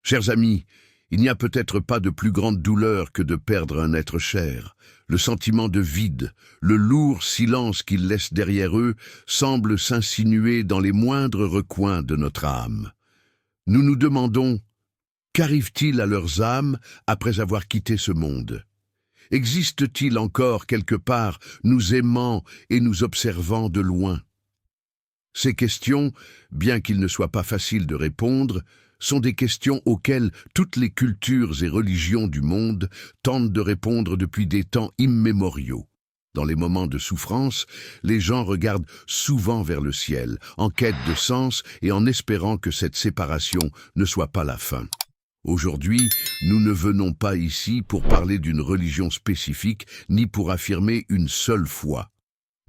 Chers amis, il n'y a peut-être pas de plus grande douleur que de perdre un être cher. Le sentiment de vide, le lourd silence qu'ils laissent derrière eux semble s'insinuer dans les moindres recoins de notre âme. Nous nous demandons, qu'arrive-t-il à leurs âmes après avoir quitté ce monde? Existe-t-il encore quelque part nous aimant et nous observant de loin? Ces questions, bien qu'il ne soit pas facile de répondre, sont des questions auxquelles toutes les cultures et religions du monde tentent de répondre depuis des temps immémoriaux. Dans les moments de souffrance, les gens regardent souvent vers le ciel, en quête de sens et en espérant que cette séparation ne soit pas la fin. Aujourd'hui, nous ne venons pas ici pour parler d'une religion spécifique, ni pour affirmer une seule foi.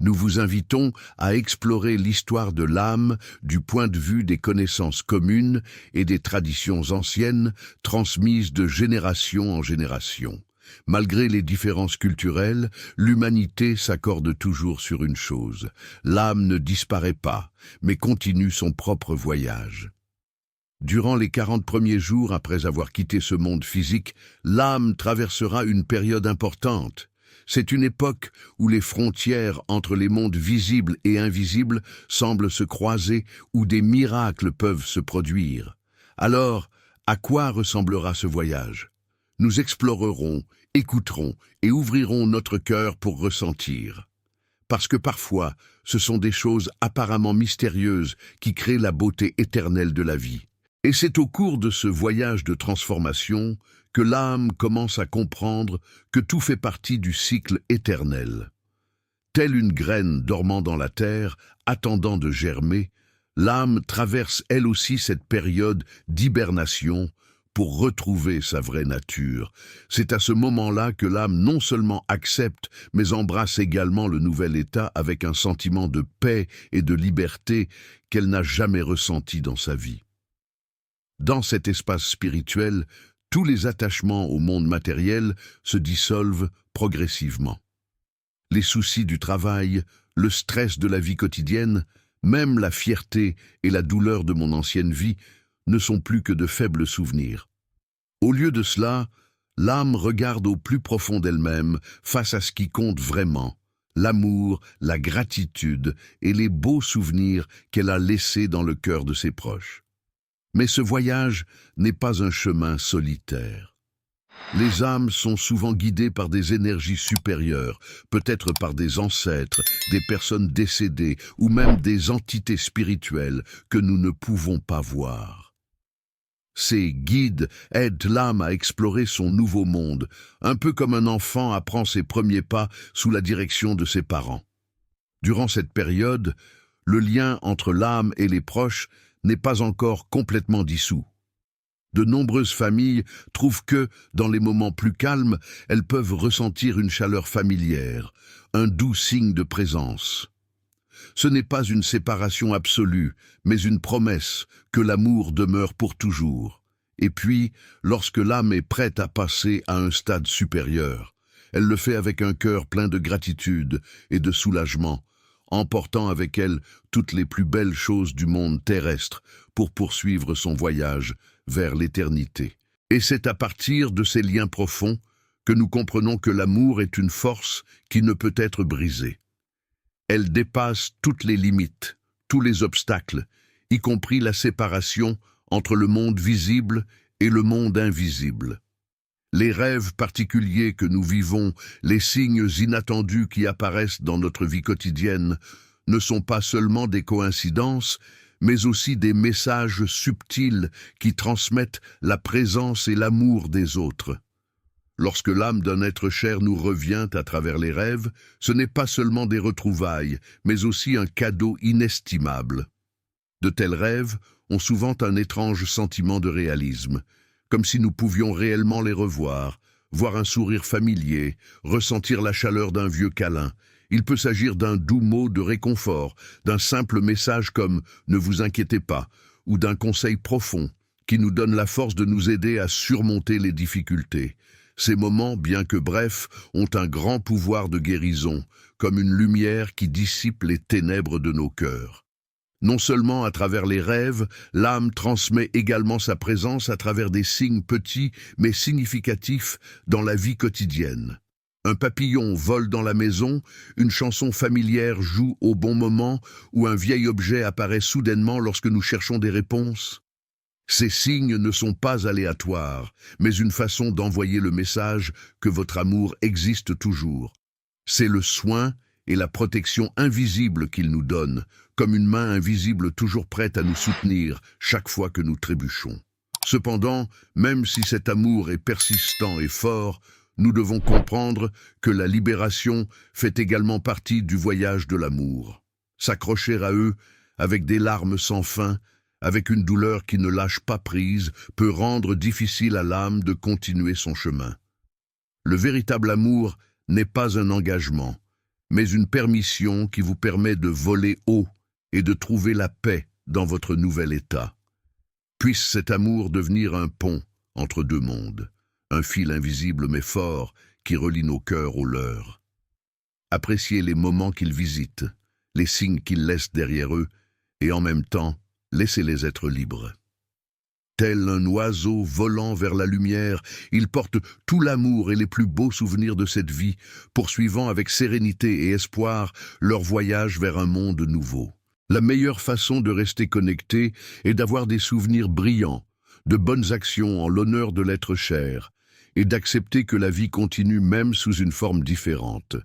Nous vous invitons à explorer l'histoire de l'âme du point de vue des connaissances communes et des traditions anciennes transmises de génération en génération. Malgré les différences culturelles, l'humanité s'accorde toujours sur une chose. L'âme ne disparaît pas, mais continue son propre voyage. Durant les 40 premiers jours après avoir quitté ce monde physique, l'âme traversera une période importante. C'est une époque où les frontières entre les mondes visibles et invisibles semblent se croiser, où des miracles peuvent se produire. Alors, à quoi ressemblera ce voyage? Nous explorerons, écouterons et ouvrirons notre cœur pour ressentir. Parce que parfois, ce sont des choses apparemment mystérieuses qui créent la beauté éternelle de la vie. Et c'est au cours de ce voyage de transformation que l'âme commence à comprendre que tout fait partie du cycle éternel. Telle une graine dormant dans la terre, attendant de germer, l'âme traverse elle aussi cette période d'hibernation pour retrouver sa vraie nature. C'est à ce moment-là que l'âme non seulement accepte, mais embrasse également le nouvel état avec un sentiment de paix et de liberté qu'elle n'a jamais ressenti dans sa vie. Dans cet espace spirituel, tous les attachements au monde matériel se dissolvent progressivement. Les soucis du travail, le stress de la vie quotidienne, même la fierté et la douleur de mon ancienne vie ne sont plus que de faibles souvenirs. Au lieu de cela, l'âme regarde au plus profond d'elle-même face à ce qui compte vraiment, l'amour, la gratitude et les beaux souvenirs qu'elle a laissés dans le cœur de ses proches. Mais ce voyage n'est pas un chemin solitaire. Les âmes sont souvent guidées par des énergies supérieures, peut-être par des ancêtres, des personnes décédées ou même des entités spirituelles que nous ne pouvons pas voir. Ces guides aident l'âme à explorer son nouveau monde, un peu comme un enfant apprend ses premiers pas sous la direction de ses parents. Durant cette période, le lien entre l'âme et les proches n'est pas encore complètement dissous. De nombreuses familles trouvent que, dans les moments plus calmes, elles peuvent ressentir une chaleur familière, un doux signe de présence. Ce n'est pas une séparation absolue, mais une promesse que l'amour demeure pour toujours. Et puis, lorsque l'âme est prête à passer à un stade supérieur, elle le fait avec un cœur plein de gratitude et de soulagement, emportant avec elle toutes les plus belles choses du monde terrestre pour poursuivre son voyage vers l'éternité. Et c'est à partir de ces liens profonds que nous comprenons que l'amour est une force qui ne peut être brisée. Elle dépasse toutes les limites, tous les obstacles, y compris la séparation entre le monde visible et le monde invisible. Les rêves particuliers que nous vivons, les signes inattendus qui apparaissent dans notre vie quotidienne, ne sont pas seulement des coïncidences, mais aussi des messages subtils qui transmettent la présence et l'amour des autres. Lorsque l'âme d'un être cher nous revient à travers les rêves, ce n'est pas seulement des retrouvailles, mais aussi un cadeau inestimable. De tels rêves ont souvent un étrange sentiment de réalisme, comme si nous pouvions réellement les revoir, voir un sourire familier, ressentir la chaleur d'un vieux câlin. Il peut s'agir d'un doux mot de réconfort, d'un simple message comme « ne vous inquiétez pas » ou d'un conseil profond qui nous donne la force de nous aider à surmonter les difficultés. Ces moments, bien que brefs, ont un grand pouvoir de guérison, comme une lumière qui dissipe les ténèbres de nos cœurs. Non seulement à travers les rêves, l'âme transmet également sa présence à travers des signes petits mais significatifs dans la vie quotidienne. Un papillon vole dans la maison, une chanson familière joue au bon moment ou un vieil objet apparaît soudainement lorsque nous cherchons des réponses. Ces signes ne sont pas aléatoires, mais une façon d'envoyer le message que votre amour existe toujours. C'est le soin et la protection invisible qu'il nous donne, comme une main invisible toujours prête à nous soutenir chaque fois que nous trébuchons. Cependant, même si cet amour est persistant et fort, nous devons comprendre que la libération fait également partie du voyage de l'amour. S'accrocher à eux avec des larmes sans fin, avec une douleur qui ne lâche pas prise, peut rendre difficile à l'âme de continuer son chemin. Le véritable amour n'est pas un engagement, mais une permission qui vous permet de voler haut et de trouver la paix dans votre nouvel état. Puisse cet amour devenir un pont entre deux mondes, un fil invisible mais fort qui relie nos cœurs aux leurs. Appréciez les moments qu'ils visitent, les signes qu'ils laissent derrière eux, et en même temps, laissez-les être libres. Tel un oiseau volant vers la lumière, il porte tout l'amour et les plus beaux souvenirs de cette vie, poursuivant avec sérénité et espoir leur voyage vers un monde nouveau. La meilleure façon de rester connecté est d'avoir des souvenirs brillants, de bonnes actions en l'honneur de l'être cher, et d'accepter que la vie continue même sous une forme différente.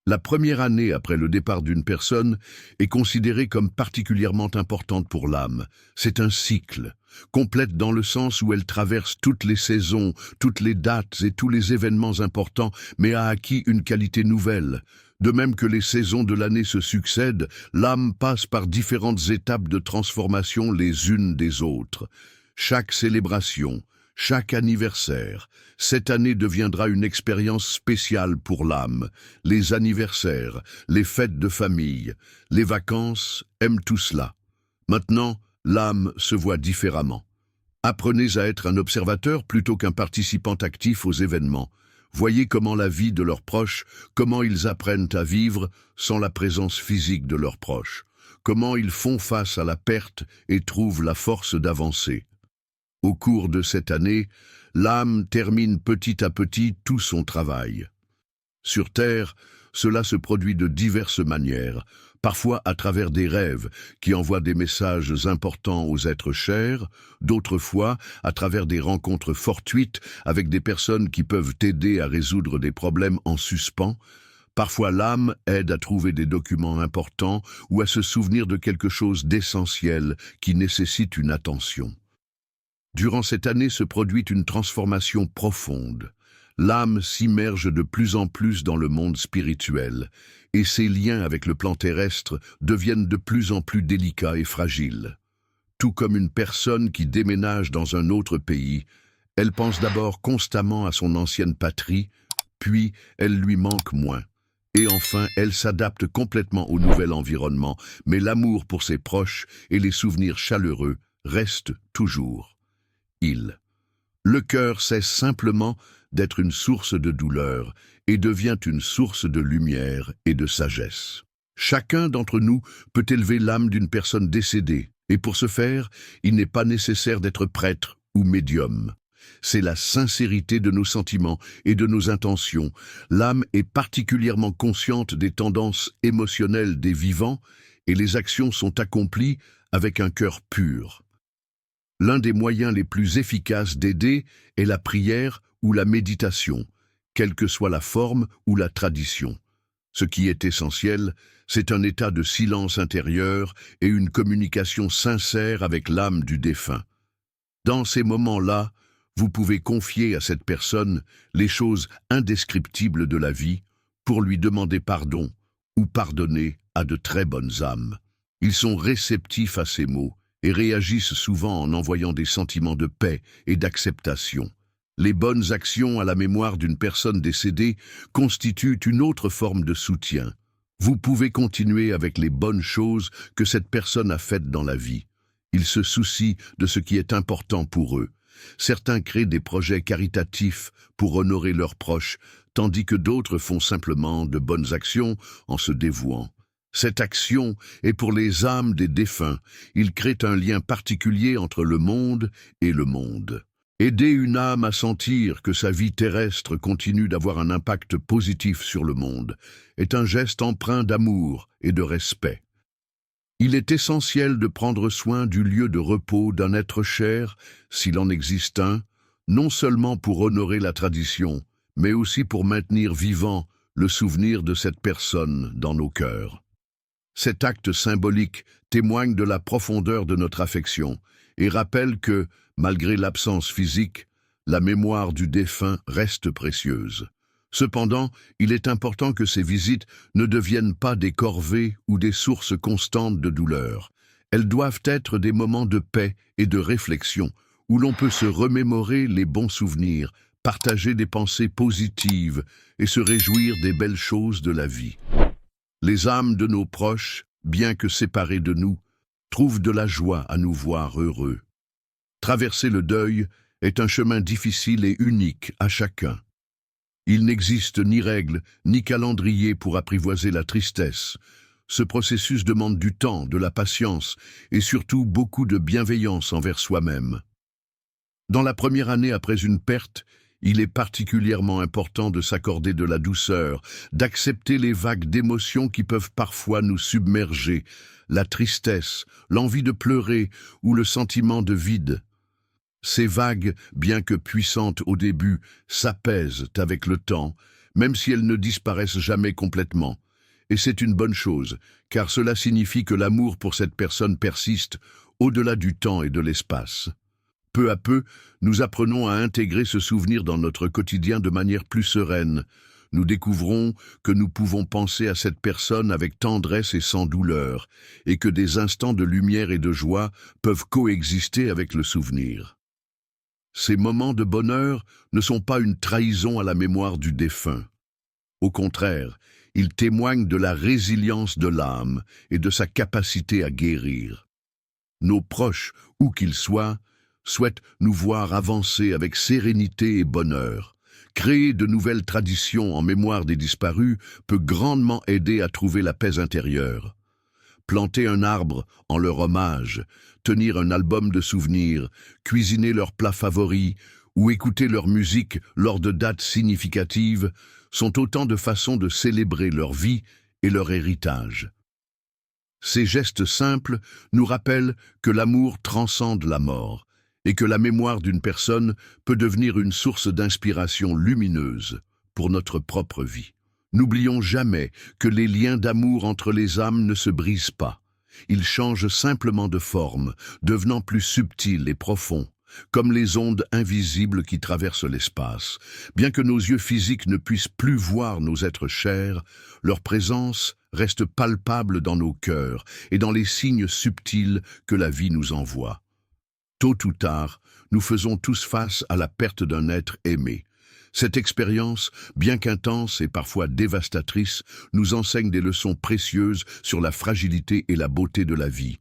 La première année après le départ d'une personne est considérée comme particulièrement importante pour l'âme. C'est un cycle, complète dans le sens où elle traverse toutes les saisons, toutes les dates et tous les événements importants, mais a acquis une qualité nouvelle. De même que les saisons de l'année se succèdent, l'âme passe par différentes étapes de transformation les unes des autres. Chaque célébration, chaque anniversaire, cette année deviendra une expérience spéciale pour l'âme. Les anniversaires, les fêtes de famille, les vacances aiment tout cela. Maintenant, l'âme se voit différemment. Apprenez à être un observateur plutôt qu'un participant actif aux événements. Voyez comment la vie de leurs proches, comment ils apprennent à vivre sans la présence physique de leurs proches, comment ils font face à la perte et trouvent la force d'avancer. Au cours de cette année, l'âme termine petit à petit tout son travail. Sur Terre, cela se produit de diverses manières, parfois à travers des rêves qui envoient des messages importants aux êtres chers, d'autres fois à travers des rencontres fortuites avec des personnes qui peuvent aider à résoudre des problèmes en suspens. Parfois l'âme aide à trouver des documents importants ou à se souvenir de quelque chose d'essentiel qui nécessite une attention. Durant cette année se produit une transformation profonde. L'âme s'immerge de plus en plus dans le monde spirituel, et ses liens avec le plan terrestre deviennent de plus en plus délicats et fragiles. Tout comme une personne qui déménage dans un autre pays, elle pense d'abord constamment à son ancienne patrie, puis elle lui manque moins. Et enfin, elle s'adapte complètement au nouvel environnement, mais l'amour pour ses proches et les souvenirs chaleureux restent toujours. Le cœur cesse simplement d'être une source de douleur et devient une source de lumière et de sagesse. Chacun d'entre nous peut élever l'âme d'une personne décédée, et pour ce faire, il n'est pas nécessaire d'être prêtre ou médium. C'est la sincérité de nos sentiments et de nos intentions. L'âme est particulièrement consciente des tendances émotionnelles des vivants et les actions sont accomplies avec un cœur pur. L'un des moyens les plus efficaces d'aider est la prière ou la méditation, quelle que soit la forme ou la tradition. Ce qui est essentiel, c'est un état de silence intérieur et une communication sincère avec l'âme du défunt. Dans ces moments-là, vous pouvez confier à cette personne les choses indescriptibles de la vie pour lui demander pardon ou pardonner à de très bonnes âmes. Ils sont réceptifs à ces mots et réagissent souvent en envoyant des sentiments de paix et d'acceptation. Les bonnes actions à la mémoire d'une personne décédée constituent une autre forme de soutien. Vous pouvez continuer avec les bonnes choses que cette personne a faites dans la vie. Ils se soucient de ce qui est important pour eux. Certains créent des projets caritatifs pour honorer leurs proches, tandis que d'autres font simplement de bonnes actions en se dévouant. Cette action est pour les âmes des défunts. Il crée un lien particulier entre le monde et le monde. Aider une âme à sentir que sa vie terrestre continue d'avoir un impact positif sur le monde est un geste empreint d'amour et de respect. Il est essentiel de prendre soin du lieu de repos d'un être cher, s'il en existe un, non seulement pour honorer la tradition, mais aussi pour maintenir vivant le souvenir de cette personne dans nos cœurs. Cet acte symbolique témoigne de la profondeur de notre affection et rappelle que, malgré l'absence physique, la mémoire du défunt reste précieuse. Cependant, il est important que ces visites ne deviennent pas des corvées ou des sources constantes de douleur. Elles doivent être des moments de paix et de réflexion, où l'on peut se remémorer les bons souvenirs, partager des pensées positives et se réjouir des belles choses de la vie. Les âmes de nos proches, bien que séparées de nous, trouvent de la joie à nous voir heureux. Traverser le deuil est un chemin difficile et unique à chacun. Il n'existe ni règle, ni calendrier pour apprivoiser la tristesse. Ce processus demande du temps, de la patience et surtout beaucoup de bienveillance envers soi-même. Dans la première année après une perte, il est particulièrement important de s'accorder de la douceur, d'accepter les vagues d'émotions qui peuvent parfois nous submerger, la tristesse, l'envie de pleurer ou le sentiment de vide. Ces vagues, bien que puissantes au début, s'apaisent avec le temps, même si elles ne disparaissent jamais complètement. Et c'est une bonne chose, car cela signifie que l'amour pour cette personne persiste au-delà du temps et de l'espace. Peu à peu, nous apprenons à intégrer ce souvenir dans notre quotidien de manière plus sereine. Nous découvrons que nous pouvons penser à cette personne avec tendresse et sans douleur, et que des instants de lumière et de joie peuvent coexister avec le souvenir. Ces moments de bonheur ne sont pas une trahison à la mémoire du défunt. Au contraire, ils témoignent de la résilience de l'âme et de sa capacité à guérir. Nos proches, où qu'ils soient, souhaitent nous voir avancer avec sérénité et bonheur. Créer de nouvelles traditions en mémoire des disparus peut grandement aider à trouver la paix intérieure. Planter un arbre en leur hommage, tenir un album de souvenirs, cuisiner leurs plats favoris ou écouter leur musique lors de dates significatives sont autant de façons de célébrer leur vie et leur héritage. Ces gestes simples nous rappellent que l'amour transcende la mort et que la mémoire d'une personne peut devenir une source d'inspiration lumineuse pour notre propre vie. N'oublions jamais que les liens d'amour entre les âmes ne se brisent pas. Ils changent simplement de forme, devenant plus subtils et profonds, comme les ondes invisibles qui traversent l'espace. Bien que nos yeux physiques ne puissent plus voir nos êtres chers, leur présence reste palpable dans nos cœurs et dans les signes subtils que la vie nous envoie. Tôt ou tard, nous faisons tous face à la perte d'un être aimé. Cette expérience, bien qu'intense et parfois dévastatrice, nous enseigne des leçons précieuses sur la fragilité et la beauté de la vie.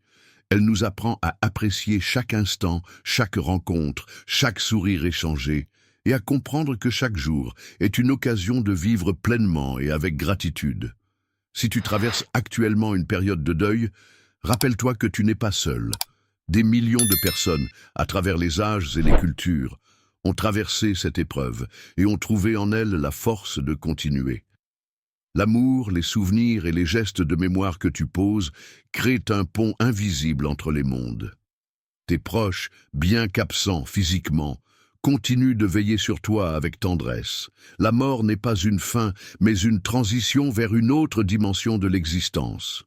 Elle nous apprend à apprécier chaque instant, chaque rencontre, chaque sourire échangé, et à comprendre que chaque jour est une occasion de vivre pleinement et avec gratitude. Si tu traverses actuellement une période de deuil, rappelle-toi que tu n'es pas seul. Des millions de personnes, à travers les âges et les cultures, ont traversé cette épreuve et ont trouvé en elle la force de continuer. L'amour, les souvenirs et les gestes de mémoire que tu poses créent un pont invisible entre les mondes. Tes proches, bien qu'absents physiquement, continuent de veiller sur toi avec tendresse. La mort n'est pas une fin, mais une transition vers une autre dimension de l'existence.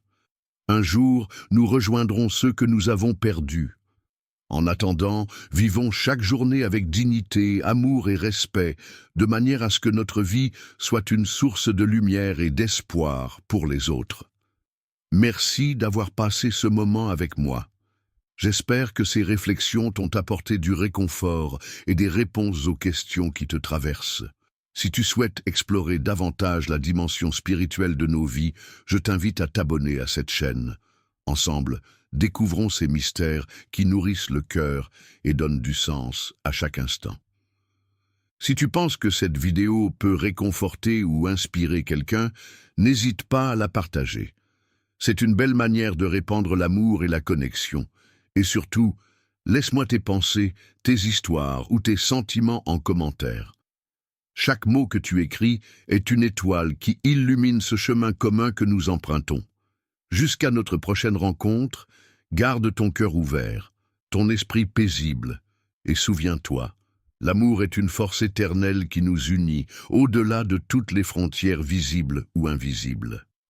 Un jour, nous rejoindrons ceux que nous avons perdus. En attendant, vivons chaque journée avec dignité, amour et respect, de manière à ce que notre vie soit une source de lumière et d'espoir pour les autres. Merci d'avoir passé ce moment avec moi. J'espère que ces réflexions t'ont apporté du réconfort et des réponses aux questions qui te traversent. Si tu souhaites explorer davantage la dimension spirituelle de nos vies, je t'invite à t'abonner à cette chaîne. Ensemble, découvrons ces mystères qui nourrissent le cœur et donnent du sens à chaque instant. Si tu penses que cette vidéo peut réconforter ou inspirer quelqu'un, n'hésite pas à la partager. C'est une belle manière de répandre l'amour et la connexion. Et surtout, laisse-moi tes pensées, tes histoires ou tes sentiments en commentaire. Chaque mot que tu écris est une étoile qui illumine ce chemin commun que nous empruntons. Jusqu'à notre prochaine rencontre, garde ton cœur ouvert, ton esprit paisible, et souviens-toi, l'amour est une force éternelle qui nous unit, au-delà de toutes les frontières visibles ou invisibles.